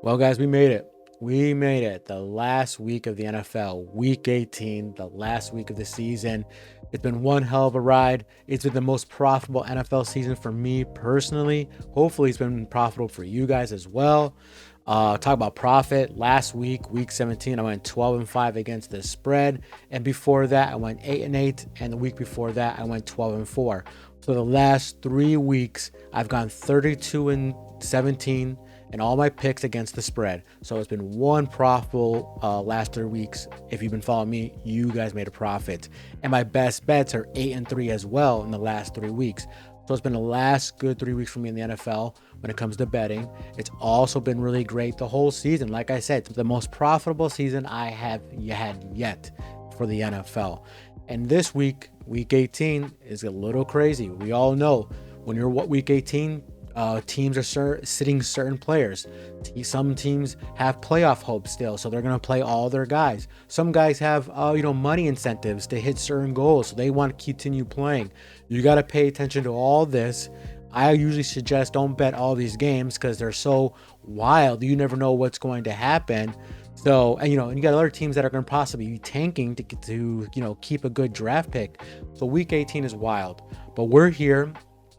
Well, guys, we made it. We made it. The last week of the NFL, week 18, the last week of the season. It's been one hell of a ride. It's been the most profitable NFL season for me personally. Hopefully, it's been profitable for you guys as well. Talk about profit. Last week, week 17, I went 12-5 against the spread. And before that, I went 8-8. And the week before that, I went 12-4. So the last 3 weeks, I've gone 32-17 and all my picks against the spread. So it's been one profitable last 3 weeks. If you've been following me, you guys made a profit. And my best bets are 8-3 as well in the last 3 weeks. So it's been the last good 3 weeks for me in the NFL when it comes to betting. It's also been really great the whole season. Like I said, it's the most profitable season I have had yet for the NFL. And this week, week 18, is a little crazy. We all know when you're week 18, teams are sitting certain players. Some teams have playoff hopes still, so they're going to play all their guys. Some guys have money incentives to hit certain goals, so they want to continue playing. You got to pay attention to all this. I usually suggest don't bet all these games because they're so wild. You never know what's going to happen. So, and you got other teams that are going to possibly be tanking to get to keep a good draft pick. So week 18 is wild, but we're here.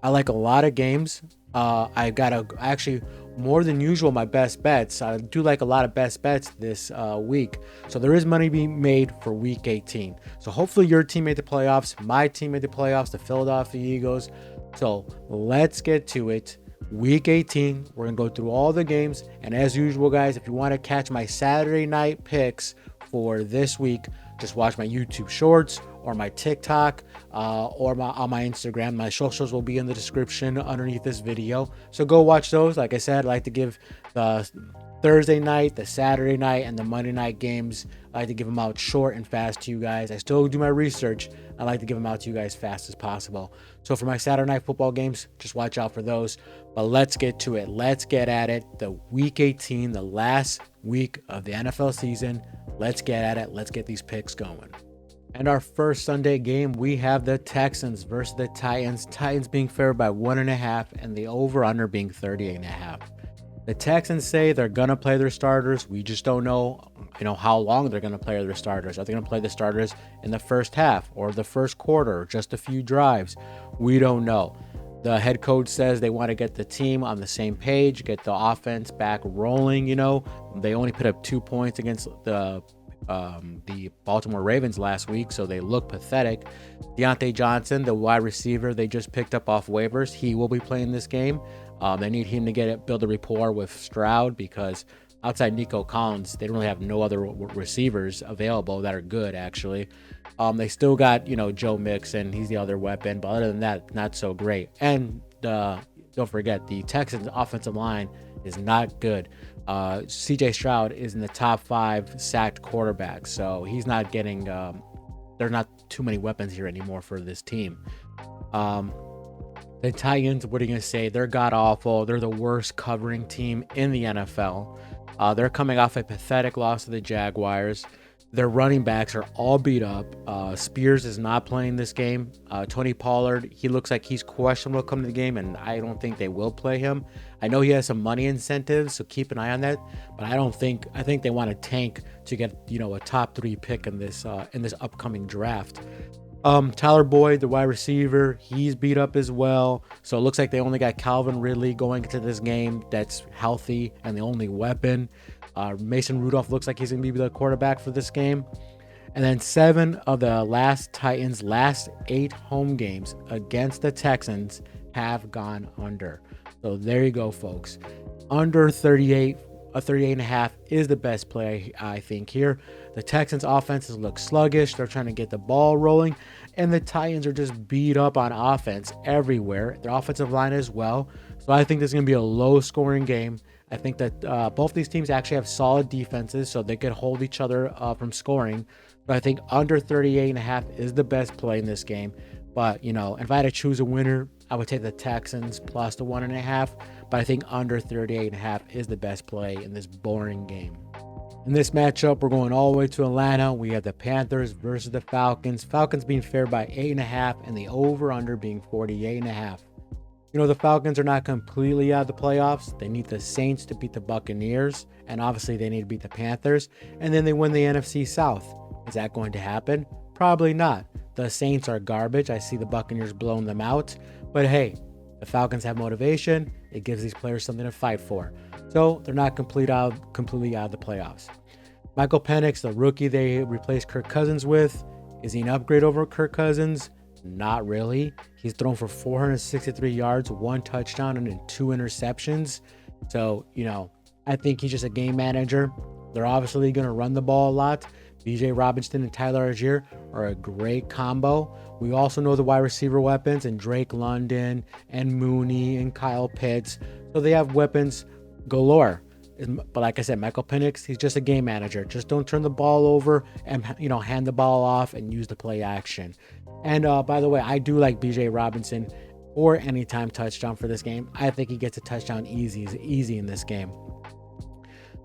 I like a lot of games. I got actually more than usual my best bets. I do like a lot of best bets this week. So there is money being made for week 18. So hopefully your team made the playoffs. My team made the playoffs, the Philadelphia Eagles. So let's get to it. Week 18, we're going to go through all the games. And as usual, guys, if you want to catch my Saturday night picks for this week, just watch my YouTube shorts or my TikTok or on my Instagram. My socials will be in the description underneath this video. So go watch those. Like I said, I like to give the Thursday night, the Saturday night, and the Monday night games. I like to give them out short and fast to you guys. I still do my research. I like to give them out to you guys fast as possible. So for my Saturday night football games, just watch out for those. But let's get to it. Let's get at it. The week 18, the last week of the NFL season. Let's get at it. Let's get these picks going. And our first Sunday game, we have the Texans versus the Titans. Titans being favored by 1.5 and the over-under being 38.5. The Texans say they're going to play their starters. We just don't know, how long they're going to play their starters. Are they going to play the starters in the first half or the first quarter or just a few drives? We don't know. The head coach says they want to get the team on the same page, get the offense back rolling. They only put up 2 points against the Baltimore Ravens last week, so they look pathetic. Deontay Johnson, the wide receiver they just picked up off waivers, he will be playing this game. They need him to build a rapport with Stroud because outside Nico Collins, they don't really have no other receivers available that are good, actually. They still got, Joe Mixon. He's the other weapon, but other than that, not so great. And don't forget, the Texans offensive line is not good. CJ Stroud is in the top 5 sacked quarterbacks, so he's not getting there's not too many weapons here anymore for this team. The Titans, what are you going to say? They're god-awful. They're the worst covering team in the NFL. They're coming off a pathetic loss to the Jaguars. Their running backs are all beat up. Spears is not playing this game. Tony Pollard, he looks like he's questionable coming to the game, and I don't think they will play him. I know he has some money incentives, so keep an eye on that. But I think they want to tank to get a top 3 pick in this upcoming draft. Tyler Boyd, the wide receiver, he's beat up as well. So it looks like they only got Calvin Ridley going into this game that's healthy and the only weapon. Mason Rudolph looks like he's going to be the quarterback for this game. And then 7 of the Titans' last 8 home games against the Texans have gone under. So there you go, folks. Under 38, a 38.5 is the best play, I think, here. The Texans' offenses look sluggish. They're trying to get the ball rolling. And the Titans are just beat up on offense everywhere. Their offensive line as well. So I think this is going to be a low-scoring game. I think that both these teams actually have solid defenses, so they could hold each other from scoring. But I think under 38.5 is the best play in this game. But, if I had to choose a winner, I would take the Texans plus the 1.5. But I think under 38.5 is the best play in this boring game. In this matchup, we're going all the way to Atlanta. We have the Panthers versus the Falcons. Falcons being favored by 8.5 and the over-under being 48.5. The Falcons are not completely out of the playoffs. They need the Saints to beat the Buccaneers, and obviously they need to beat the Panthers, and then they win the NFC South. Is that going to happen? Probably not. The Saints are garbage. I see the Buccaneers blowing them out, but hey, the Falcons have motivation. It gives these players something to fight for. So they're not completely out of the playoffs. Michael Penix, the rookie they replaced Kirk Cousins with, is he an upgrade over Kirk Cousins? Not really. He's thrown for 463 yards, 1 touchdown, and 2 interceptions. So, I think he's just a game manager. They're obviously going to run the ball a lot. BJ Robinson and Tyler Algier are a great combo. We also know the wide receiver weapons and Drake London and Mooney and Kyle Pitts. So they have weapons galore. But like I said, Michael Penix, he's just a game manager. Just don't turn the ball over and, hand the ball off and use the play action. And by the way, I do like BJ Robinson for anytime touchdown for this game. I think he gets a touchdown easy in this game.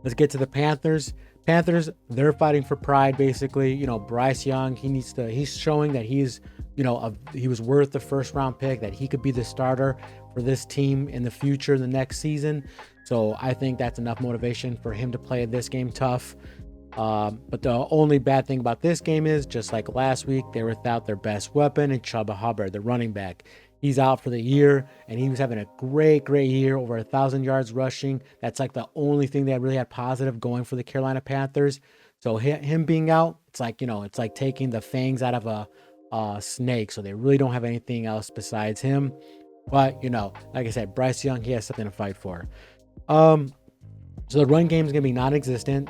Let's get to the Panthers. Panthers, they're fighting for pride, basically. Bryce Young, he's showing that he's, he was worth the first round pick, that he could be the starter for this team in the future, the next season. So I think that's enough motivation for him to play this game tough. But the only bad thing about this game is, just like last week, they're without their best weapon in Chuba Hubbard, the running back. He's out for the year, and he was having a great year, over 1,000 yards rushing. That's like the only thing that really had positive going for the Carolina Panthers. So him being out, it's like, it's like taking the fangs out of a snake. So they really don't have anything else besides him. But, like I said, Bryce Young, he has something to fight for. So the run game is going to be non-existent.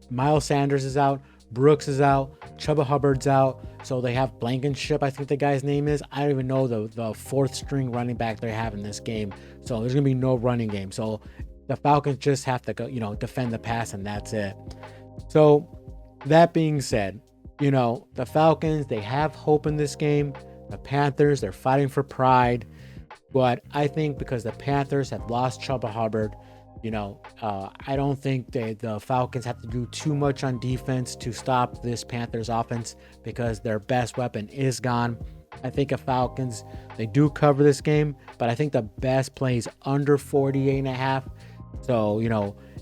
Miles Sanders is out. Brooks is out. Chuba Hubbard's out. So they have Blankenship, I think the guy's name is. I don't even know the fourth string running back they have in this game. So there's going to be no running game. So the Falcons just have to go, defend the pass, and that's it. So that being said, the Falcons, they have hope in this game. The Panthers, they're fighting for pride. But I think because the Panthers have lost Chuba Hubbard, I don't think the Falcons have to do too much on defense to stop this Panthers offense, because their best weapon is gone. I think the Falcons, they do cover this game, but I think the best play is under 48.5. So,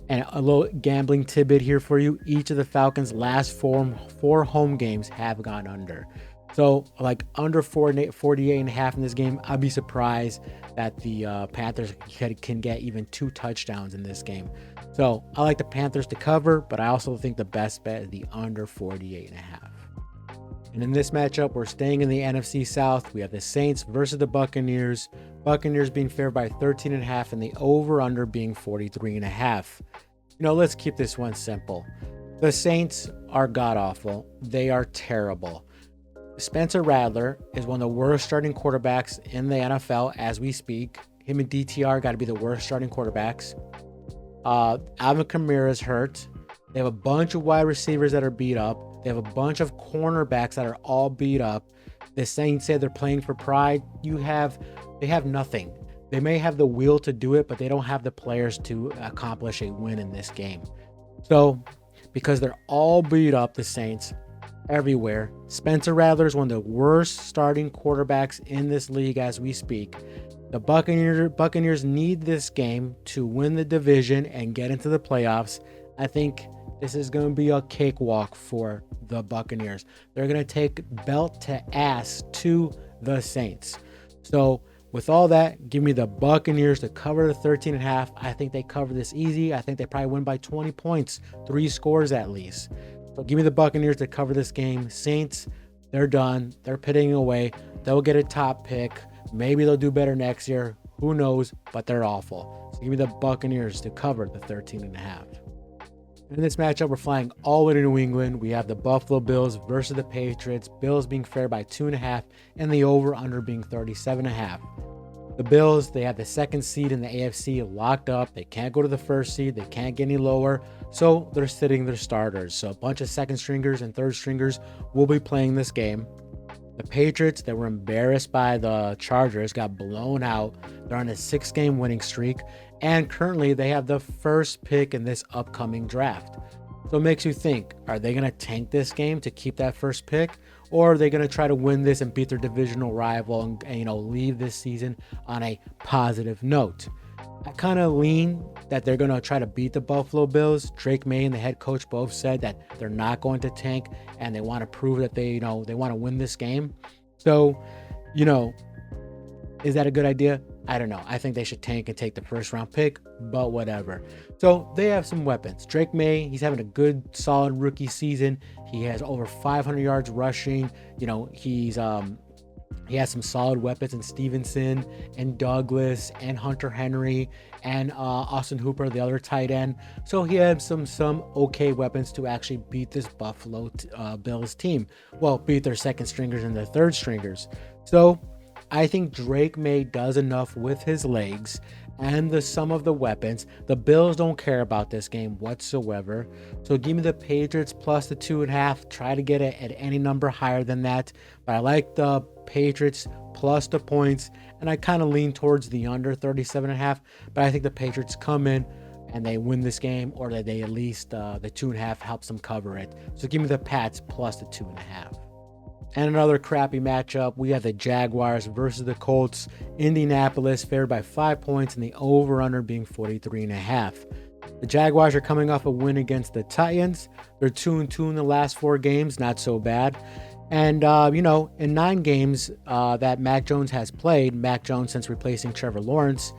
and a little gambling tidbit here for you. Each of the Falcons' last four home games have gone under. So like under 48.5 in this game, I'd be surprised that the Panthers can get even 2 touchdowns in this game. So I like the Panthers to cover, but I also think the best bet is the under 48.5. And in this matchup, we're staying in the NFC South. We have the Saints versus the Buccaneers. Buccaneers being favored by 13.5 and the over-under being 43.5. Let's keep this one simple. The Saints are god-awful. They are terrible. Spencer Rattler is one of the worst starting quarterbacks in the NFL as we speak. Him and DTR got to be the worst starting quarterbacks. Alvin Kamara is hurt. They have a bunch of wide receivers that are beat up. They have a bunch of cornerbacks that are all beat up. The Saints say they're playing for pride. They have nothing. They may have the will to do it, but they don't have the players to accomplish a win in this game. So, because they're all beat up, the Saints, everywhere. Spencer Rattler is one of the worst starting quarterbacks in this league as we speak. The Buccaneers need this game to win the division and get into the playoffs. I think this is going to be a cakewalk for the Buccaneers. They're going to take belt to ass to the Saints. So with all that, give me the Buccaneers to cover the 13.5. I think they cover this easy. I think they probably win by 20 points, 3 scores at least. So give me the Buccaneers to cover this game. Saints, they're done. They're pitting away. They'll get a top pick. Maybe they'll do better next year. Who knows? But they're awful. So give me the Buccaneers to cover the 13.5. In this matchup, we're flying all the way to New England. We have the Buffalo Bills versus the Patriots. Bills being favored by 2.5 and the over-under being 37.5. The Bills, they have the second seed in the AFC locked up. They can't go to the first seed. They can't get any lower. So they're sitting their starters. So a bunch of second stringers and third stringers will be playing this game. The Patriots, they were embarrassed by the Chargers, got blown out. They're on a 6-game winning streak. And currently they have the first pick in this upcoming draft. So it makes you think, are they going to tank this game to keep that first pick? or are they going to try to win this and beat their divisional rival and leave this season on a positive note? I kind of lean that they're going to try to beat the Buffalo Bills. Drake May and the head coach both said that they're not going to tank and they want to prove that they want to win this game. So, is that a good idea? I don't know. I think they should tank and take the first round pick, but whatever. So they have some weapons. Drake May, he's having a good, solid rookie season. He has over 500 yards rushing. He has some solid weapons in Stevenson and Douglas and Hunter Henry and Austin Hooper, the other tight end. So he had some okay weapons to actually beat this Buffalo Bills team. Well, beat their second stringers and their third stringers. So I think Drake May does enough with his legs and the sum of the weapons. The Bills don't care about this game whatsoever. So give me the Patriots plus the 2.5. Try to get it at any number higher than that. But I like the Patriots plus the points. And I kind of lean towards the under 37.5. But I think the Patriots come in and they win this game, or that they at least the 2.5 helps them cover it. So give me the Pats plus the 2.5. And another crappy matchup, we have the Jaguars versus the Colts. Indianapolis favored by 5 points and the over-under being 43.5. The Jaguars are coming off a win against the Titans. They're 2-2 in the last 4 games, not so bad. And, in 9 games that Mac Jones has played, Mac Jones since replacing Trevor Lawrence,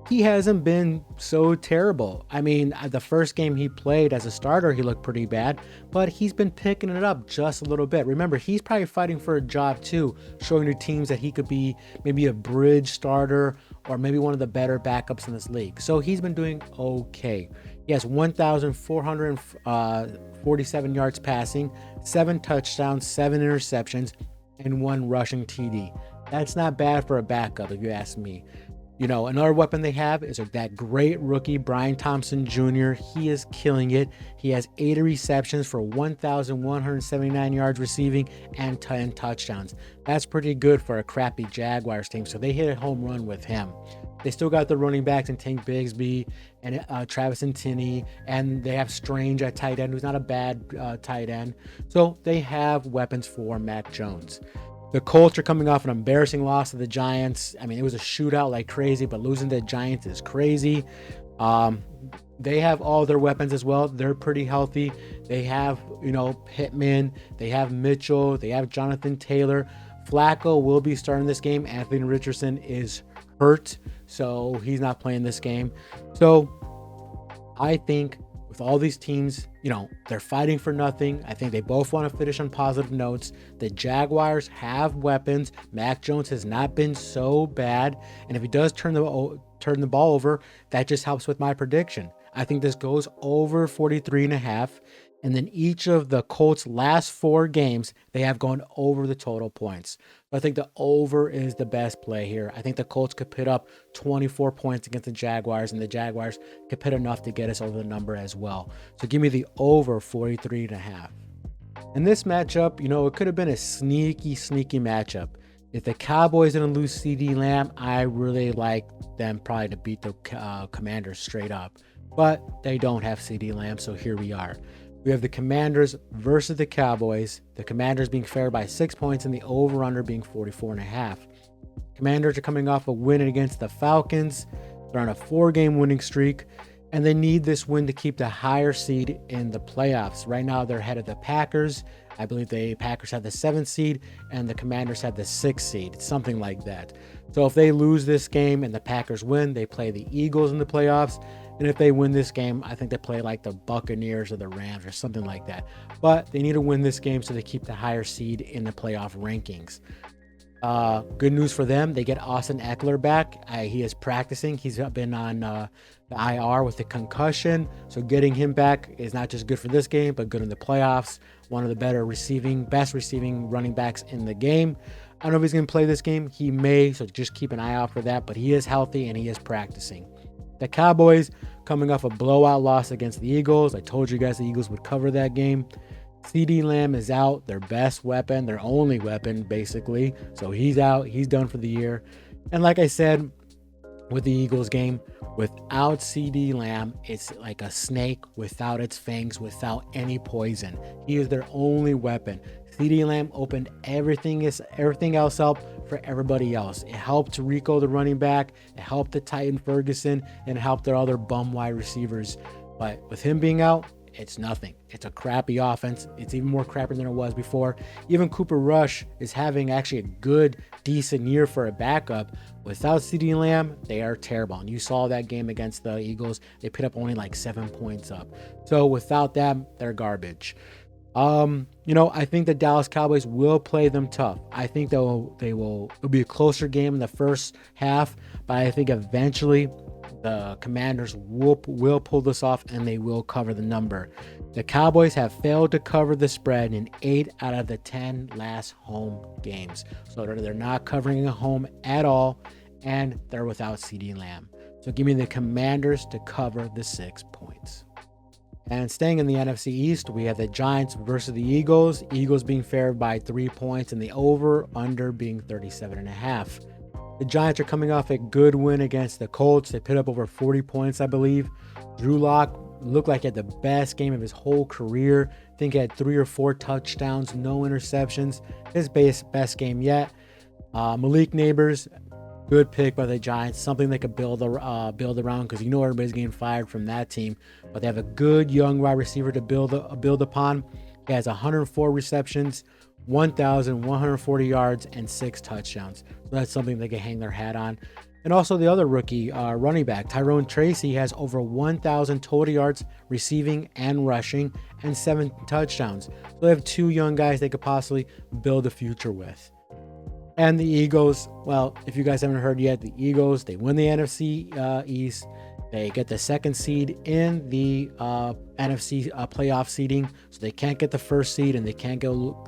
he hasn't been so terrible. I mean, the first game he played as a starter, he looked pretty bad, but he's been picking it up just a little bit. Remember, he's probably fighting for a job too, showing the teams that he could be maybe a bridge starter or maybe one of the better backups in this league. So he's been doing okay. He has 1,447 yards passing, 7 touchdowns, 7 interceptions, and 1 rushing TD. That's not bad for a backup, if you ask me. Another weapon they have is that great rookie, Brian Thompson Jr. He is killing it. He has 80 receptions for 1,179 yards receiving and 10 touchdowns. That's pretty good for a crappy Jaguars team. So they hit a home run with him. They still got the running backs and Tank Bigsby and Travis Etienne, and they have Strange at tight end, who's not a bad tight end. So they have weapons for Mac Jones. The Colts are coming off an embarrassing loss to the Giants. I mean, it was a shootout like crazy, but losing to the Giants is crazy. They have all their weapons as well. They're pretty healthy. They have, Pittman. They have Mitchell. They have Jonathan Taylor. Flacco will be starting this game. Anthony Richardson is hurt, so he's not playing this game. So I think with all these teams, they're fighting for nothing. I think they both want to finish on positive notes. The Jaguars have weapons. Mac Jones has not been so bad. And if he does turn the ball over, that just helps with my prediction. I think this goes over 43.5. And then each of the Colts' last 4 games, they have gone over the total points. I think the over is the best play here. I think the Colts could put up 24 points against the Jaguars, and the Jaguars could put enough to get us over the number as well. So give me the over 43.5. In this matchup, it could have been a sneaky matchup. If the Cowboys didn't lose CeeDee Lamb, I really like them probably to beat the Commanders straight up. But they don't have CeeDee Lamb, so here we are. We have the Commanders versus the Cowboys. The Commanders being favored by 6 points and the over-under being 44.5. Commanders are coming off a win against the Falcons. They're on a 4-game winning streak, and they need this win to keep the higher seed in the playoffs. Right now, they're ahead of the Packers. I believe the Packers have the 7th seed, and the Commanders have the 6th seed, something like that. So if they lose this game and the Packers win, they play the Eagles in the playoffs. And if they win this game, I think they play like the Buccaneers or the Rams or something like that. But they need to win this game so they keep the higher seed in the playoff rankings. Good news for them. They get Austin Eckler back. He is practicing. He's been on the IR with the concussion. So getting him back is not just good for this game, but good in the playoffs. One of the best receiving running backs in the game. I don't know if he's going to play this game. He may, so just keep an eye out for that. But he is healthy and he is practicing. The Cowboys coming off a blowout loss against the Eagles. I told you guys the Eagles would cover that game. CeeDee Lamb is out, their best weapon, their only weapon, basically. So he's out. He's done for the year. And like I said, with the Eagles game. Without CD Lamb, it's like a snake without its fangs, without any poison. He is their only weapon. CD Lamb opened everything else up for everybody else. It helped Rico, the running back. It helped the Titan Ferguson, and it helped their other bum wide receivers. But with him being out, it's nothing. It's a crappy offense. It's even more crappy than it was before. Even Cooper Rush is having actually a good, decent year for a backup. Without CeeDee Lamb, they are terrible. And you saw that game against the Eagles. They put up only like 7 points up. So without them, they're garbage. I think the Dallas Cowboys will play them tough. I think it'll be a closer game in the first half, but I think eventually the Commanders will pull this off and they will cover the number. The Cowboys have failed to cover the spread in 8 out of the 10 last home games. So they're not covering a home at all, and they're without CeeDee Lamb. So give me the Commanders to cover the 6 points. And staying in the NFC East, we have the Giants versus the Eagles. Eagles being favored by 3 points and the over-under being 37.5. The Giants are coming off a good win against the Colts. They put up over 40 points, I believe. Drew Lock looked like he had the best game of his whole career. I think he had 3 or 4 touchdowns, no interceptions. His best game yet. Malik Neighbors, good pick by the Giants. Something they could build around because everybody's getting fired from that team. But they have a good young wide receiver to build upon. He has 104 receptions, 1,140 yards, and 6 touchdowns. So that's something they can hang their hat on. And also the other rookie running back, Tyrone Tracy, has over 1,000 total yards receiving and rushing and 7 touchdowns. So they have 2 young guys they could possibly build a future with. And the Eagles, well, if you guys haven't heard yet, the Eagles, they win the NFC East. They get the 2nd seed in the NFC playoff seeding, so they can't get the 1st seed and they can't go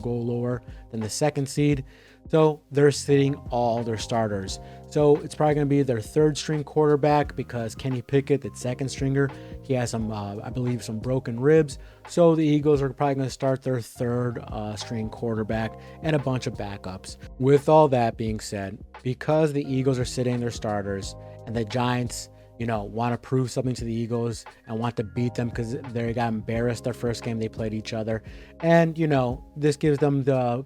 lower than the 2nd seed. So they're sitting all their starters. So it's probably going to be their 3rd string quarterback because Kenny Pickett, the 2nd stringer, he has some, I believe, some broken ribs. So the Eagles are probably going to start their 3rd string quarterback and a bunch of backups. With all that being said, because the Eagles are sitting their starters and the Giants, want to prove something to the Eagles and want to beat them because they got embarrassed their first game they played each other. And, this gives them a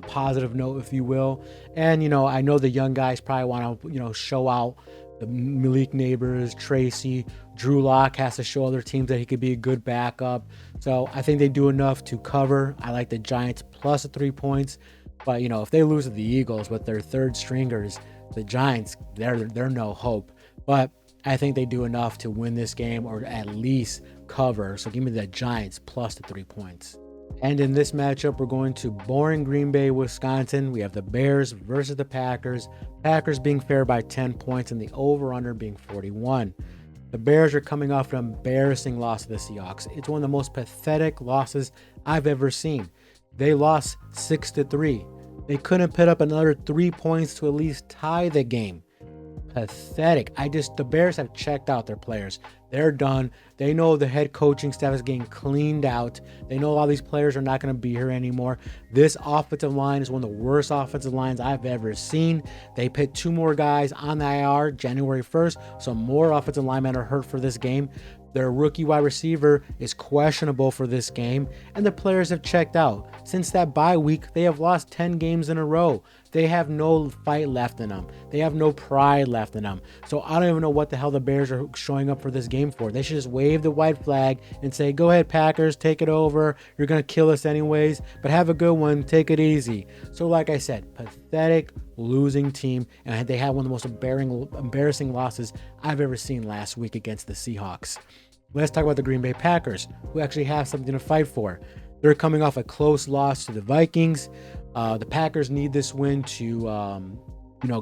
positive note, if you will. And, I know the young guys probably want to, show out the Malik Neighbors, Tracy, Drew Lock has to show other teams that he could be a good backup. So I think they do enough to cover. I like the Giants plus the 3 points. But, if they lose to the Eagles with their 3rd stringers, the Giants, they're no hope. But I think they do enough to win this game or at least cover. So give me the Giants plus the 3 points. And in this matchup, we're going to boring Green Bay, Wisconsin. We have the Bears versus the Packers. Packers being favored by 10 points and the over-under being 41. The Bears are coming off an embarrassing loss to the Seahawks. It's one of the most pathetic losses I've ever seen. They lost 6-3. They couldn't put up another 3 points to at least tie the game. Pathetic. The Bears have checked out their players. They're done. They know the head coaching staff is getting cleaned out. They know all these players are not going to be here anymore. This offensive line is one of the worst offensive lines I've ever seen. They put 2 more guys on the IR January 1st, so more offensive linemen are hurt for this game. Their rookie wide receiver is questionable for this game, and the players have checked out. Since that bye week, they have lost 10 games in a row. They have no fight left in them. They have no pride left in them. So I don't even know what the hell the Bears are showing up for this game for. They should just wave the white flag and say, go ahead, Packers, take it over. You're going to kill us anyways, but have a good one. Take it easy. So like I said, pathetic losing team, and they had one of the most embarrassing losses I've ever seen last week against the Seahawks. Let's talk about the Green Bay Packers, who actually have something to fight for. They're coming off a close loss to the Vikings. The Packers need this win to,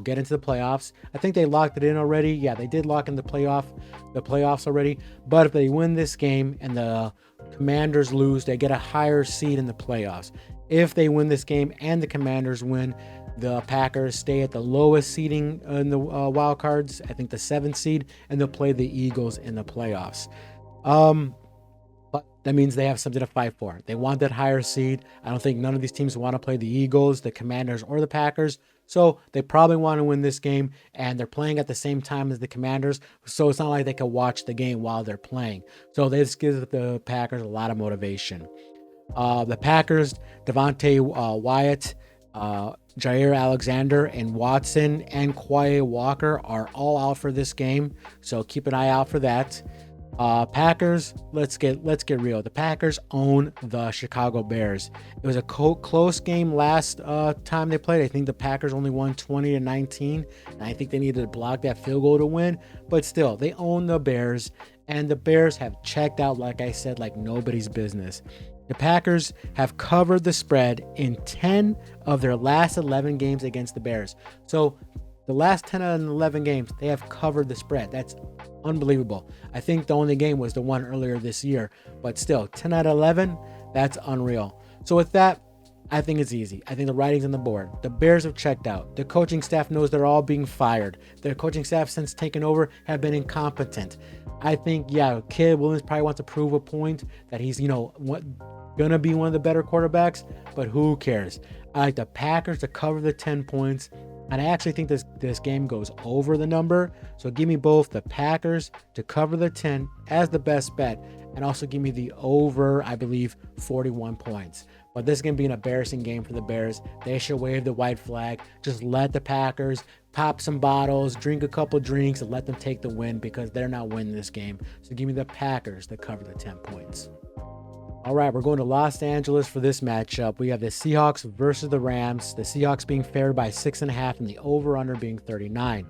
get into the playoffs. I think they locked it in already. Yeah, they did lock in the playoffs already. But if they win this game and the Commanders lose, they get a higher seed in the playoffs. If they win this game and the Commanders win, the Packers stay at the lowest seeding in the wild cards, I think the 7th seed, and they'll play the Eagles in the playoffs. But that means they have something to fight for. They want that higher seed. I don't think none of these teams want to play the Eagles, the Commanders, or the Packers. So they probably want to win this game, and they're playing at the same time as the Commanders. So it's not like they can watch the game while they're playing. So this gives the Packers a lot of motivation. The Packers, Devontae Wyatt, Jair Alexander, and Watson and Quay Walker are all out for this game. So keep an eye out for that. Packers, let's get real. The Packers own the Chicago Bears. It was a close game last time they played. I think the Packers only won 20-19, and I think they needed to block that field goal to win. But still, they own the Bears, and the Bears have checked out, like I said, like nobody's business. The Packers have covered the spread in 10 of their last 11 games against the Bears. So the last 10 out of 11 games, they have covered the spread. That's unbelievable. I think the only game was the one earlier this year, but still 10 out of 11, that's unreal. So with that, I think it's easy. I think the writing's on the board. The Bears have checked out. The coaching staff knows they're all being fired. Their coaching staff since taking over have been incompetent. I think, Caleb Williams probably wants to prove a point that he's, gonna be one of the better quarterbacks, but who cares? I like the Packers to cover the 10 points. And I actually think this game goes over the number. So give me both the Packers to cover the 10 as the best bet. And also give me the over, I believe, 41 points. But this is going to be an embarrassing game for the Bears. They should wave the white flag. Just let the Packers pop some bottles, drink a couple drinks, and let them take the win because they're not winning this game. So give me the Packers to cover the 10 points. All right, we're going to Los Angeles for this matchup. We have the Seahawks versus the Rams. The Seahawks being favored by 6.5 and the over-under being 39.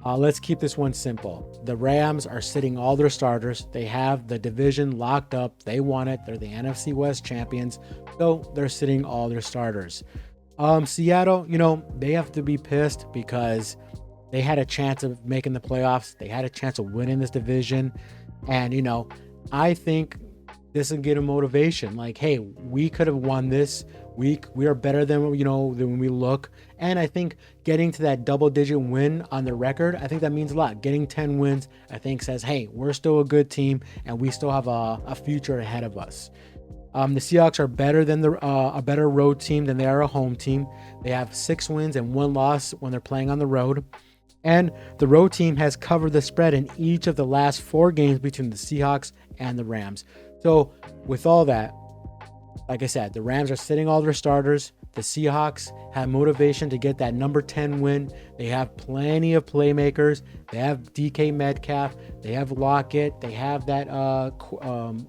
Let's keep this one simple. The Rams are sitting all their starters. They have the division locked up. They won it. They're the NFC West champions. So they're sitting all their starters. Seattle, they have to be pissed because they had a chance of making the playoffs. They had a chance of winning this division. And, I think this will get a motivation. Like, hey, we could have won this week. We are better than than we look. And I think getting to that double-digit win on the record, I think that means a lot. Getting 10 wins, I think says, hey, we're still a good team and we still have a future ahead of us. The Seahawks are better than a better road team than they are a home team. They have 6 wins and 1 loss when they're playing on the road. And the road team has covered the spread in each of the last 4 games between the Seahawks and the Rams. So with all that, like I said, the Rams are sitting all their starters. The Seahawks have motivation to get that number 10 win. They have plenty of playmakers. They have DK Metcalf. They have Lockett. They have that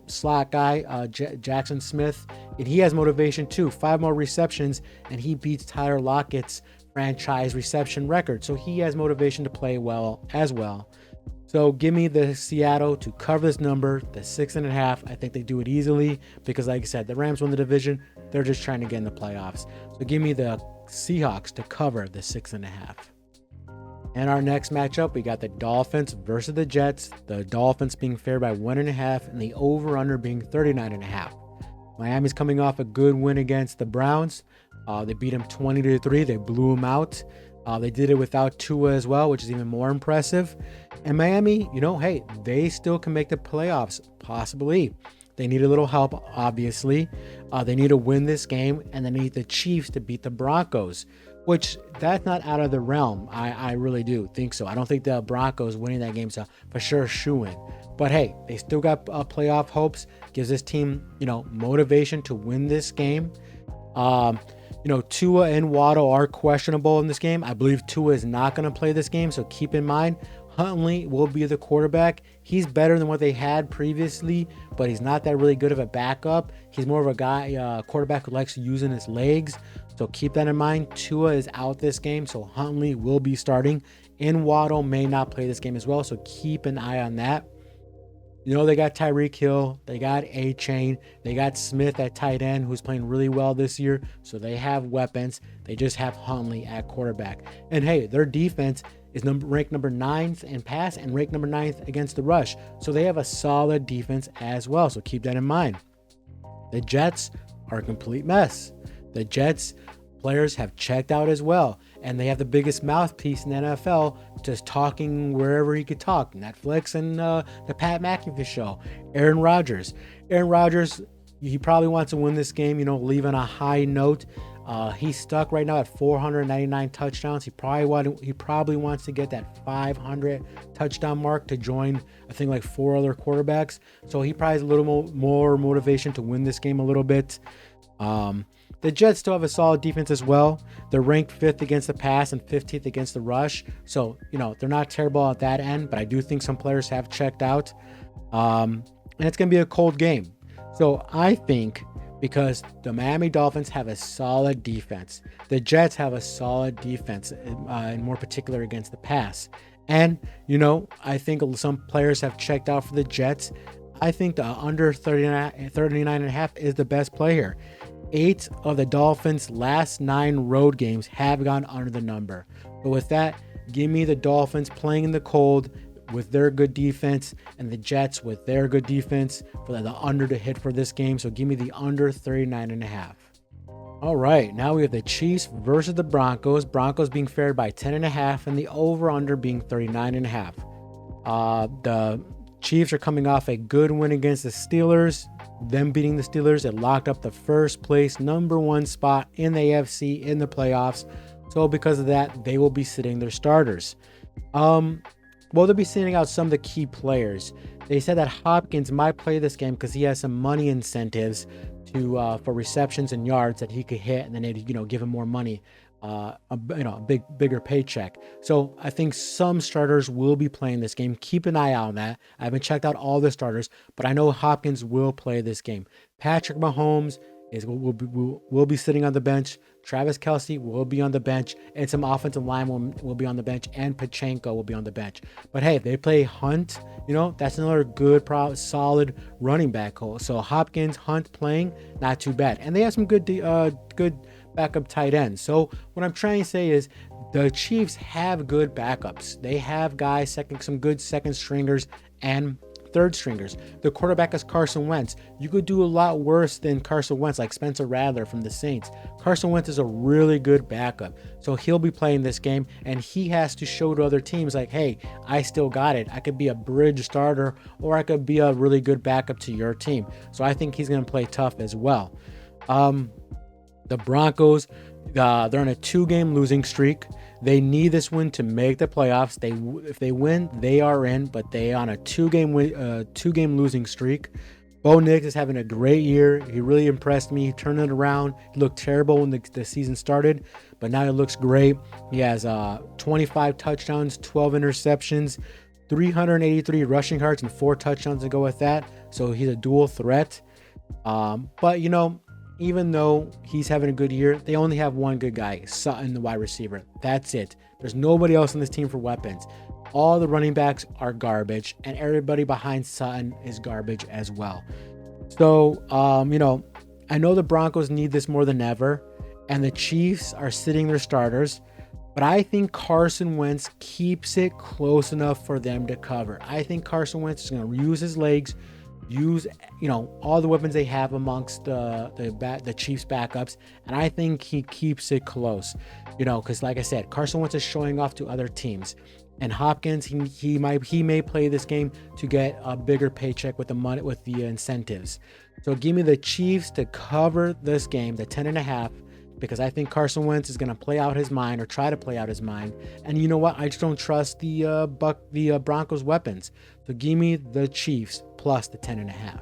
slot guy, Jackson Smith. And he has motivation too. 5 more receptions, and he beats Tyler Lockett's franchise reception record. So he has motivation to play well as well. So give me the Seattle to cover this number, the 6.5. I think they do it easily because, like I said, the Rams won the division. They're just trying to get in the playoffs. So give me the Seahawks to cover the 6.5. And our next matchup, we got the Dolphins versus the Jets. The Dolphins being favored by 1.5 and the over-under being 39.5. Miami's coming off a good win against the Browns. They beat them 20-3. They blew them out. They did it without Tua as well, which is even more impressive. And Miami, hey, they still can make the playoffs, possibly. They need a little help, obviously. They need to win this game, and they need the Chiefs to beat the Broncos, which that's not out of the realm. I really do think so. I don't think the Broncos winning that game is a for sure shoo-in. But hey, they still got playoff hopes. Gives this team, motivation to win this game. Tua and Waddle are questionable in this game. I believe Tua is not going to play this game, so keep in mind, Huntley will be the quarterback. He's better than what they had previously, but he's not that really good of a backup. He's more of a guy, quarterback who likes using his legs, so keep that in mind. Tua is out this game, so Huntley will be starting, and Waddle may not play this game as well, so keep an eye on that. They got Tyreek Hill, they got A-Chain, they got Smith at tight end, who's playing really well this year, so they have weapons. They just have Huntley at quarterback. And hey, their defense is ranked number 9th in pass and ranked number 9th against the rush, so they have a solid defense as well, so keep that in mind. The Jets are a complete mess. The Jets players have checked out as well, and they have the biggest mouthpiece in the NFL, just talking wherever he could talk. Netflix and the Pat McAfee show. Aaron Rodgers, he probably wants to win this game, leave on a high note. He's stuck right now at 499 touchdowns. He probably wants to get that 500 touchdown mark to join, I think, like 4 other quarterbacks. So he probably has a little more motivation to win this game a little bit. The Jets still have a solid defense as well. They're ranked 5th against the pass and 15th against the rush. So, they're not terrible at that end, but I do think some players have checked out. And it's going to be a cold game. So I think because the Miami Dolphins have a solid defense, the Jets have a solid defense, in more particular against the pass. And, I think some players have checked out for the Jets. I think the under 39.5 is the best play here. 8 of the Dolphins' last 9 road games have gone under the number. But with that, give me the Dolphins playing in the cold with their good defense and the Jets with their good defense for the under to hit for this game. So give me the under 39.5. All right, now we have the Chiefs versus the Broncos. Broncos being favored by 10.5 and the over-under being 39.5. The Chiefs are coming off a good win against the Steelers. Them beating the Steelers, it locked up the first place, number 1 spot in the AFC in the playoffs. So because of that, they will be sitting their starters. They'll be sitting out some of the key players. They said that Hopkins might play this game because he has some money incentives for receptions and yards that he could hit, and then they'd give him more money, a bigger paycheck. So I think some starters will be playing this game. Keep an eye out on that. I haven't checked out all the starters, but I know Hopkins will play this game. Patrick Mahomes will be sitting on the bench. Travis Kelce will be on the bench, and some offensive line will be on the bench, and Pachenko will be on the bench. But hey, if they play Hunt, that's another good, solid running back hole. So Hopkins, Hunt playing, not too bad, and they have some good backup tight ends. So what I'm trying to say is the Chiefs have good backups. They have guys, some good second stringers and third stringers. The quarterback is Carson Wentz. You could do a lot worse than Carson Wentz, like Spencer Rattler from the Saints. Carson Wentz is a really good backup. So he'll be playing this game, and he has to show to other teams like, hey, I still got it. I could be a bridge starter, or I could be a really good backup to your team. So I think he's going to play tough as well. The Broncos, they're on a 2-game losing streak. They need this win to make the playoffs. If they win, they are in, but they on a 2-game losing streak. Bo Nix is having a great year. He really impressed me. He turned it around. He looked terrible when the season started, but now he looks great. He has 25 touchdowns, 12 interceptions, 383 rushing yards, and 4 touchdowns to go with that. So he's a dual threat. But even though he's having a good year, they only have one good guy, Sutton, the wide receiver. That's it. There's nobody else on this team for weapons. All the running backs are garbage, and everybody behind Sutton is garbage as well. So, I know the Broncos need this more than ever, and the Chiefs are sitting their starters, but I think Carson Wentz keeps it close enough for them to cover. I think Carson Wentz is going to use his legs, use all the weapons they have amongst the Chiefs backups, and I think he keeps it close, because like I said, Carson Wentz is showing off to other teams, and Hopkins he may play this game to get a bigger paycheck with the money, with the incentives. So give me the Chiefs to cover this game, the 10.5, because I think Carson Wentz is going to play out his mind, or try to play out his mind. And you know what? I just don't trust the Broncos weapons. So give me the Chiefs plus the 10.5.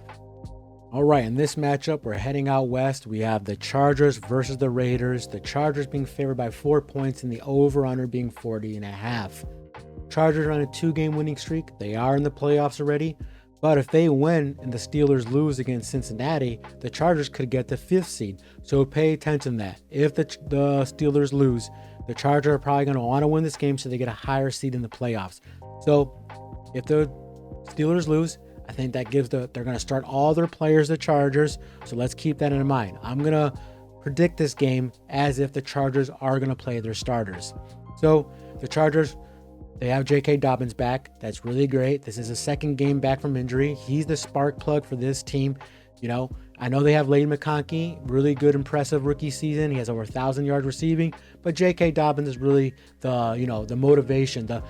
All right, in this matchup, we're heading out west. We have the Chargers versus the Raiders. The Chargers being favored by 4 points and the over-under being 40.5. Chargers are on a 2-game winning streak. They are in the playoffs already. But if they win and the Steelers lose against Cincinnati, the Chargers could get the 5th seed. So pay attention to that. If the Steelers lose, the Chargers are probably going to want to win this game so they get a higher seed in the playoffs. So if the Steelers lose, I think that gives they're going to start all their players, the Chargers. So let's keep that in mind. I'm going to predict this game as if the Chargers are going to play their starters. So the Chargers, they have J.K. Dobbins back. That's really great. This is a second game back from injury. He's the spark plug for this team. I know they have Lane McConkey, really good, impressive rookie season. He has over 1,000 yards receiving, but J.K. Dobbins is really the motivation, the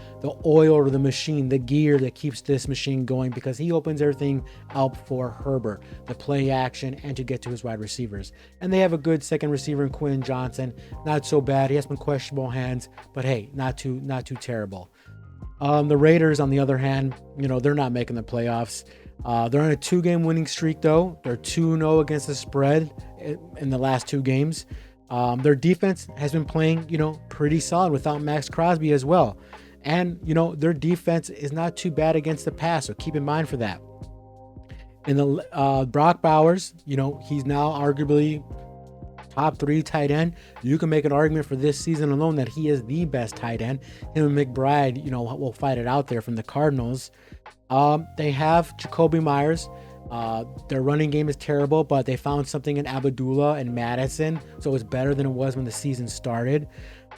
oil or the machine, the gear that keeps this machine going, because he opens everything up for Herbert, the play action, and to get to his wide receivers. And they have a good second receiver in Quinn Johnson. Not so bad. He has some questionable hands, but hey, not too terrible. The Raiders, on the other hand, they're not making the playoffs. They're on a 2-game winning streak, though. They're 2-0 against the spread in the last 2 games. Their defense has been playing, pretty solid without Max Crosby as well. And, their defense is not too bad against the pass, so keep in mind for that. And the Brock Bowers, he's now arguably top 3 tight end. You can make an argument for this season alone that he is the best tight end. Him and McBride, will fight it out there from the Cardinals. They have Jacoby Myers. Their running game is terrible, but they found something in Abdullah and Madison, so it's better than it was when the season started.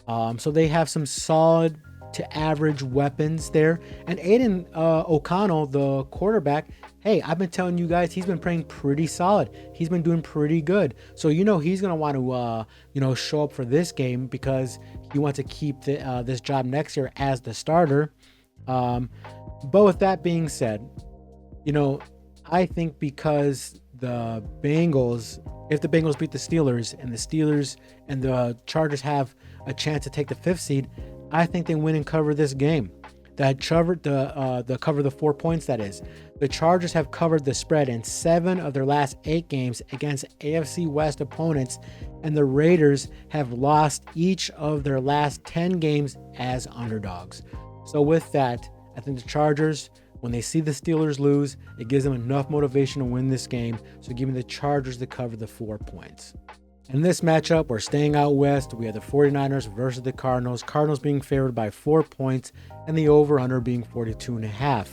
So they have some solid to average weapons there. And Aiden O'Connell, the quarterback, hey, I've been telling you guys, he's been playing pretty solid. He's been doing pretty good. So he's going to want to show up for this game, because he wants to keep this job next year as the starter. But with that being said, I think because the Bengals, if the Bengals beat the Steelers and the Chargers have a chance to take the 5th seed, I think they win and cover this game. Cover the 4 points, that is. The Chargers have covered the spread in 7 of their last 8 games against AFC West opponents, and the Raiders have lost each of their last 10 games as underdogs. So with that, I think the Chargers, when they see the Steelers lose, it gives them enough motivation to win this game. So give me the Chargers to cover the 4 points. In this matchup, we're staying out west. We have the 49ers versus the Cardinals. Cardinals being favored by 4 points and the over-under being 42.5.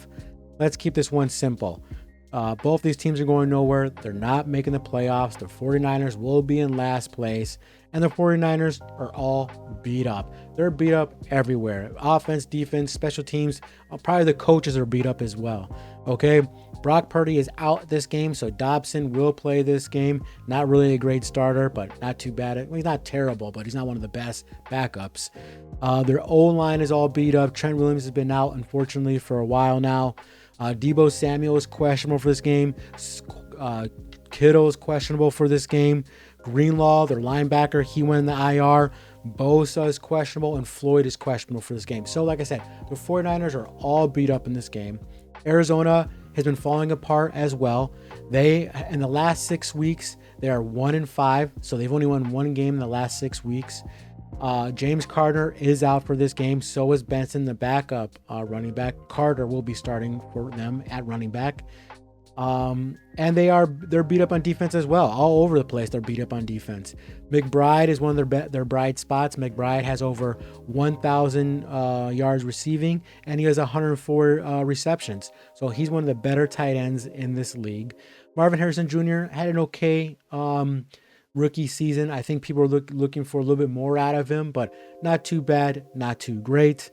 Let's keep this one simple. Both these teams are going nowhere. They're not making the playoffs. The 49ers will be in last place, and the 49ers are all beat up. They're beat up everywhere. Offense, defense, special teams. Probably the coaches are beat up as well. Okay, Brock Purdy is out this game, so Dobson will play this game. Not really a great starter, but not too bad. Well, he's not terrible, but he's not one of the best backups. Their O-line is all beat up. Trent Williams has been out, unfortunately, for a while now. Deebo Samuel is questionable for this game. Kittle is questionable for this game. Greenlaw, their linebacker, he went in the IR. Bosa is questionable, and Floyd is questionable for this game. So like I said, the 49ers are all beat up in this game. Arizona has been falling apart as well. They, in the last 6 weeks, they are 1-5, so they've only won 1 game in the last 6 weeks. James Carter is out for this game. So is Benson, the backup running back. Carter will be starting for them at running back. And they're beat up on defense as well. All over the place, they're beat up on defense. McBride is one of their bright spots. McBride has over 1,000 yards receiving, and he has 104 receptions. So he's one of the better tight ends in this league. Marvin Harrison Jr. had an okay rookie season. I think people are looking for a little bit more out of him, but not too bad, not too great.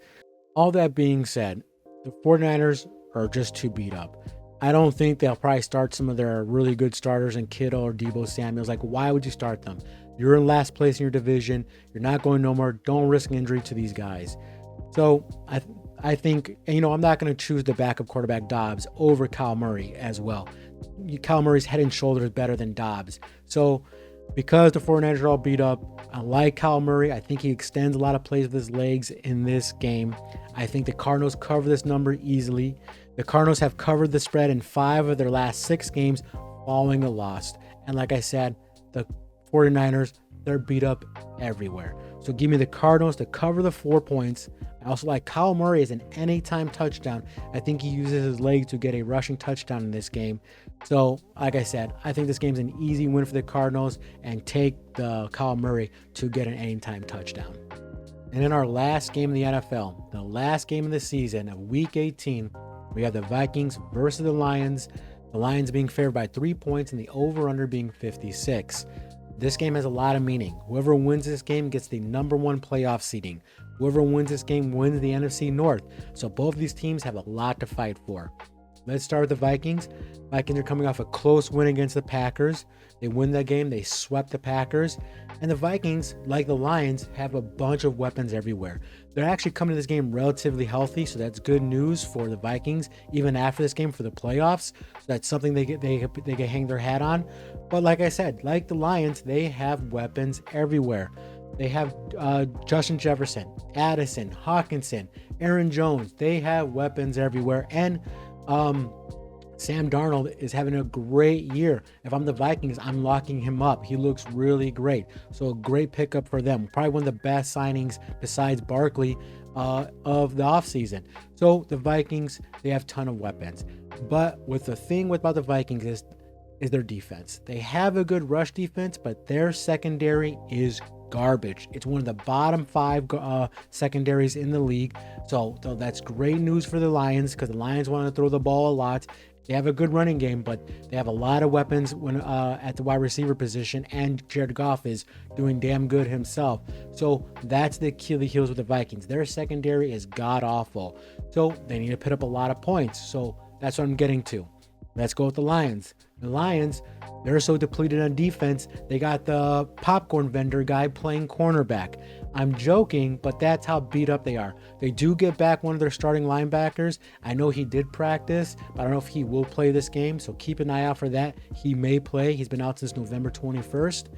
All that being said, the 49ers are just too beat up. I don't think they'll probably start some of their really good starters in Kittle or Deebo Samuels. Like, why would you start them? You're in last place in your division. You're not going nowhere. Don't risk injury to these guys. So I think, I'm not going to choose the backup quarterback Dobbs over Kyle Murray as well. Kyle Murray's head and shoulders better than Dobbs. So because the 49ers are all beat up, I like Kyle Murray. I think he extends a lot of plays with his legs in this game. I think the Cardinals cover this number easily. The Cardinals have covered the spread in 5 of their last 6 games following a loss. And like I said, the 49ers, they're beat up everywhere. So give me the Cardinals to cover the 4 points. I also like Kyle Murray as an anytime touchdown. I think he uses his legs to get a rushing touchdown in this game. So, like I said, I think this game's an easy win for the Cardinals, and take the Kyle Murray to get an anytime touchdown. And in our last game in the NFL, the last game of the season of Week 18, we have the Vikings versus the Lions. The Lions being favored by 3 points and the over-under being 56. This game has a lot of meaning. Whoever wins this game gets the number 1 playoff seeding. Whoever wins this game wins the NFC North. So both of these teams have a lot to fight for. Let's start with the Vikings. Vikings are coming off a close win against the Packers. They win that game. They swept the Packers. And the Vikings, like the Lions, have a bunch of weapons everywhere. They're actually coming to this game relatively healthy, so that's good news for the Vikings, even after this game for the playoffs. So that's something they can hang their hat on. But like I said, like the Lions, they have weapons everywhere. They have Justin Jefferson, Addison, Hawkinson, Aaron Jones. They have weapons everywhere. And Sam Darnold is having a great year. If I'm the Vikings, I'm locking him up. He looks really great. So a great pickup for them. Probably one of the best signings besides Barkley of the offseason. So the Vikings, they have a ton of weapons. But with the thing about the Vikings is their defense. They have a good rush defense, but their secondary is garbage. It's one of the bottom 5 secondaries in the league. So that's great news for the Lions, because the Lions want to throw the ball a lot. They have a good running game, but they have a lot of weapons when at the wide receiver position, and Jared Goff is doing damn good himself. So that's the Achilles heels with the Vikings. Their secondary is god awful. So they need to put up a lot of points. So that's what I'm getting to. Let's go with the Lions. The Lions, they're so depleted on defense, they got the popcorn vendor guy playing cornerback. I'm joking, but that's how beat up they are. They do get back one of their starting linebackers. I know he did practice, but I don't know if he will play this game, so keep an eye out for that. He may play. He's been out since November 21st.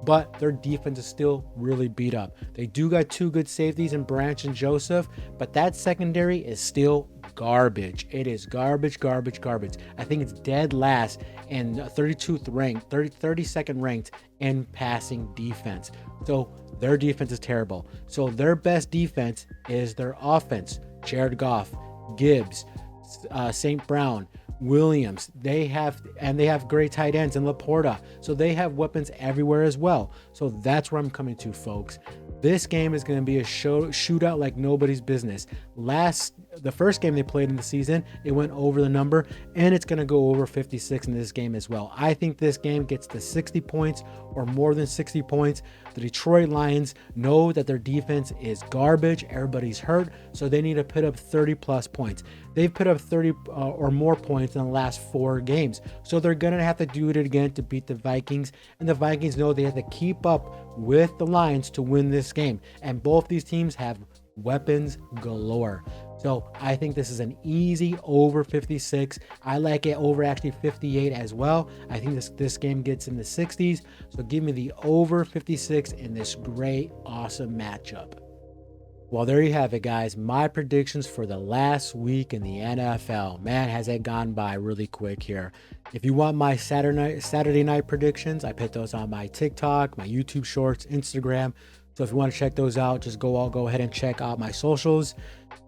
But their defense is still really beat up. They do got 2 good safeties in Branch and Joseph, but that secondary is still garbage. It is garbage. I think it's dead last and 32nd ranked in passing defense. So their defense is terrible. So their best defense is their offense. Jared Goff, Gibbs, St. Brown, Williams, they have great tight ends in Laporta. So they have weapons everywhere as well. So that's where I'm coming to, folks. This game is going to be a shootout like nobody's business. The first game they played in the season, it went over the number, and it's going to go over 56 in this game as well. I think this game gets to 60 points or more than 60 points. The Detroit Lions know that their defense is garbage. Everybody's hurt, so they need to put up 30 plus points. They've put up 30 or more points in the last 4 games, so they're going to have to do it again to beat the Vikings, and the Vikings know they have to keep up with the Lions to win this game, and both these teams have weapons galore. So I think this is an easy over 56. I like it over actually 58 as well. I think this game gets in the 60s. So give me the over 56 in this great, awesome matchup. Well, there you have it, guys. My predictions for the last week in the NFL. Man, has it gone by really quick here. If you want my Saturday night predictions, I put those on my TikTok, my YouTube Shorts, Instagram. So if you want to check those out, just go ahead and check out my socials.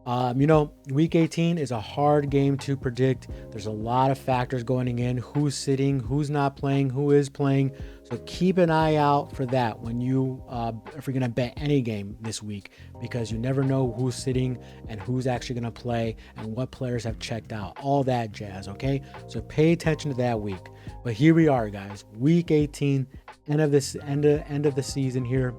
Week 18 is a hard game to predict. There's a lot of factors going in, who's sitting, who's not playing, who is playing. So keep an eye out for that when if you're going to bet any game this week, because you never know who's sitting and who's actually going to play and what players have checked out, all that jazz. Okay. So pay attention to that week. But here we are, guys, week 18, end of the season here.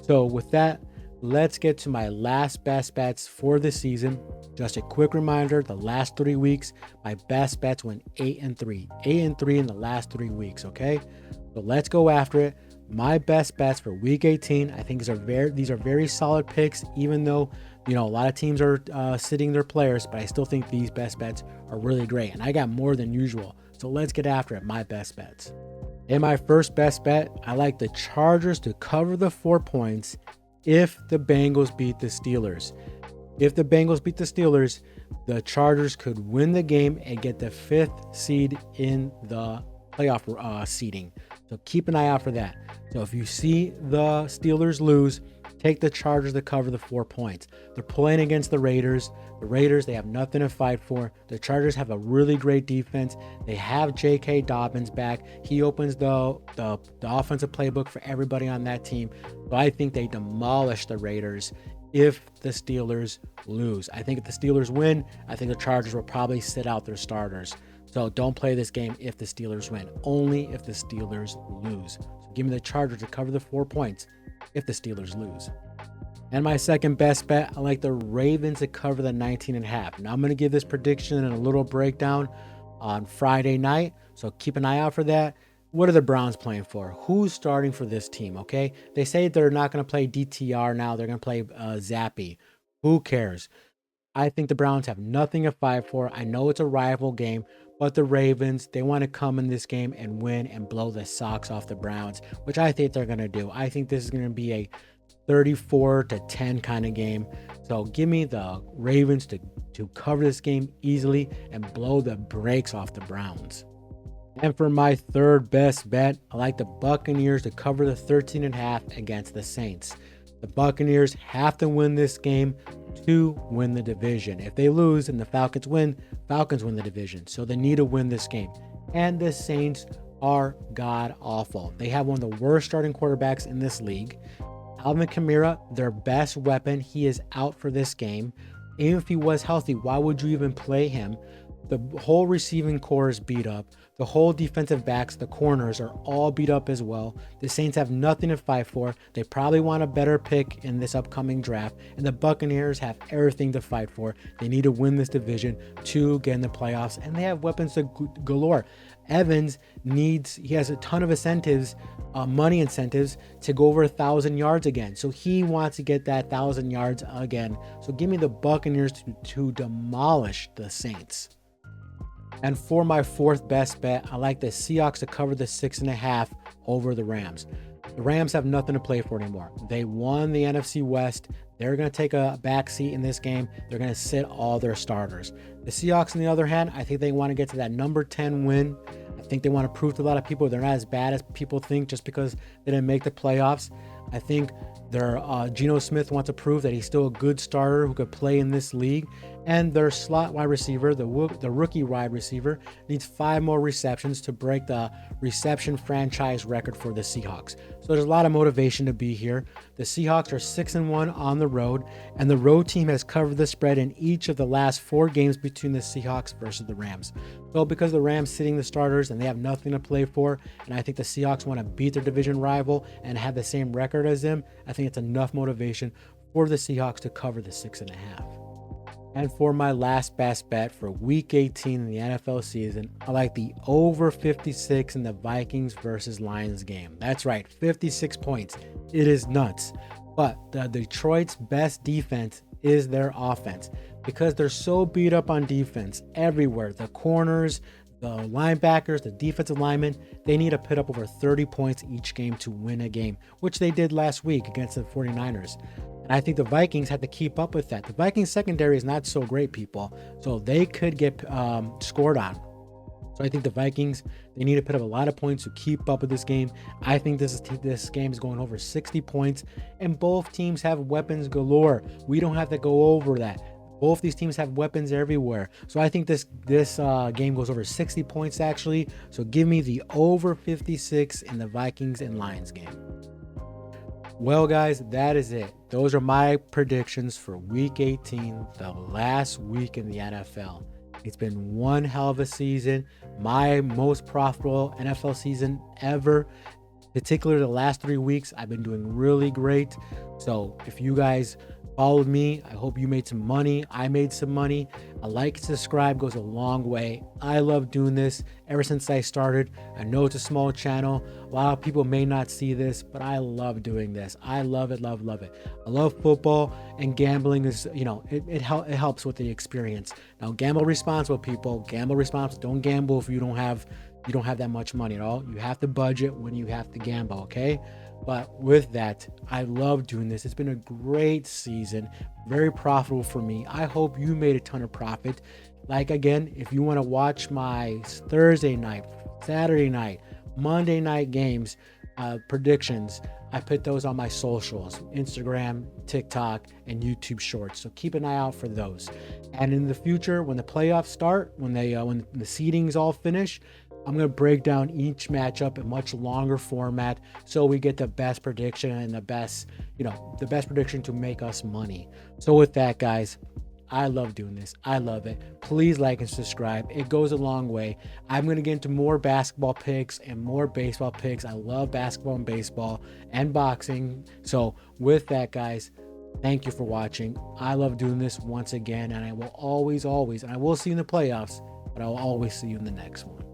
So with that, let's get to my last best bets for the season. Just a quick reminder, the last 3 weeks, my best bets went 8-3. 8-3 in the last 3 weeks, okay? So let's go after it. My best bets for week 18, I think these are very solid picks, even though, a lot of teams are sitting their players, but I still think these best bets are really great. And I got more than usual. So let's get after it, my best bets. In my first best bet, I like the Chargers to cover the 4 points if the Bengals beat the Steelers. If the Bengals beat the Steelers, the Chargers could win the game and get the 5th seed in the playoff seeding. So keep an eye out for that. So if you see the Steelers lose, take the Chargers to cover the 4 points. They're playing against the Raiders. The Raiders, they have nothing to fight for. The Chargers have a really great defense. They have J.K. Dobbins back. He opens the offensive playbook for everybody on that team. So I think they demolish the Raiders if the Steelers lose. I think if the Steelers win, I think the Chargers will probably sit out their starters. So don't play this game if the Steelers win, only if the Steelers lose. So give me the Chargers to cover the 4 points if the Steelers lose. And my second best bet, I like the Ravens to cover the 19.5. Now I'm going to give this prediction and a little breakdown on Friday night, so keep an eye out for that. What are the Browns playing for? Who's starting for this team, okay? They say they're not going to play DTR now. They're going to play Zappy. Who cares? I think the Browns have nothing to fight for. I know it's a rival game, but the Ravens, they want to come in this game and win and blow the socks off the Browns, which I think they're going to do. I think this is going to be a 34-10 kind of game. So give me the Ravens to cover this game easily and blow the brakes off the Browns. And for my third best bet, I like the Buccaneers to cover the 13.5 against the Saints. The Buccaneers have to win this game to win the division. If they lose and the Falcons win the division. So they need to win this game. And the Saints are god awful. They have one of the worst starting quarterbacks in this league. Alvin Kamara, their best weapon, he is out for this game. Even if he was healthy, why would you even play him? The whole receiving core is beat up. The whole defensive backs, the corners are all beat up as well. The Saints have nothing to fight for. They probably want a better pick in this upcoming draft. And the Buccaneers have everything to fight for. They need to win this division to get in the playoffs. And they have weapons galore. Evans he has a ton of incentives, money incentives to go over 1,000 yards again. So he wants to get that 1,000 yards again. So give me the Buccaneers to demolish the Saints. And for my fourth best bet, I like the Seahawks to cover the 6.5 over the Rams. The Rams have nothing to play for anymore. They won the NFC West. They're going to take a back seat in this game. They're going to sit all their starters. The Seahawks, on the other hand, I think they want to get to that number 10 win. I think they want to prove to a lot of people they're not as bad as people think just because they didn't make the playoffs. I think their Geno Smith wants to prove that he's still a good starter who could play in this league. And their slot wide receiver, the rookie wide receiver, needs 5 more receptions to break the reception franchise record for the Seahawks. So there's a lot of motivation to be here. The Seahawks are 6-1 on the road, and the road team has covered the spread in each of the last 4 games between the Seahawks versus the Rams. So because the Rams sitting the starters and they have nothing to play for, and I think the Seahawks want to beat their division rival and have the same record as them, I think it's enough motivation for the Seahawks to cover the 6.5. And for my last best bet for Week 18 in the NFL season, I like the over 56 in the Vikings versus Lions game. That's right, 56 points. It is nuts. But the Detroit's best defense is their offense because they're so beat up on defense everywhere. The corners, the linebackers, the defensive linemen, they need to put up over 30 points each game to win a game, which they did last week against the 49ers. And I think the Vikings had to keep up with that. The Vikings secondary is not so great, people, so they could get scored on. So I think the Vikings, they need to put up a lot of points to keep up with this game. I think this game is going over 60 points, and both teams have weapons galore. We don't have to go over that. Both these teams have weapons everywhere. So I think this game goes over 60 points actually. So give me the over 56 in the Vikings and Lions game. Well, guys, that is it. Those are my predictions for Week 18, the last week in the NFL. It's been one hell of a season, my most profitable NFL season ever. Particularly the last 3 weeks, I've been doing really great. So if you guys followed me, I hope you made some money. I made some money. A like and subscribe goes a long way. I love doing this ever since I started. I know it's a small channel. A lot of people may not see this, but I love doing this. I love it, love it. I love football, and gambling is, it helps with the experience. Now, gamble responsible, people. Gamble responsible. Don't gamble if you don't have that much money at all. You have to budget when you have to gamble, okay? But with that, I love doing this. It's been a great season, very profitable for me. I hope you made a ton of profit. Like, again, if you want to watch my Thursday night, Saturday night, Monday night games, predictions, I put those on my socials, Instagram, TikTok, and YouTube Shorts. So keep an eye out for those. And in the future, when the playoffs start, when the seedings all finish, I'm going to break down each matchup in much longer format so we get the best prediction and the best prediction to make us money. So with that, guys, I love doing this. I love it. Please like and subscribe. It goes a long way. I'm going to get into more basketball picks and more baseball picks. I love basketball and baseball and boxing. So with that, guys, Thank you for watching. I love doing this once again, and I will always, and I will see you in the playoffs, but I will always see you in the next one.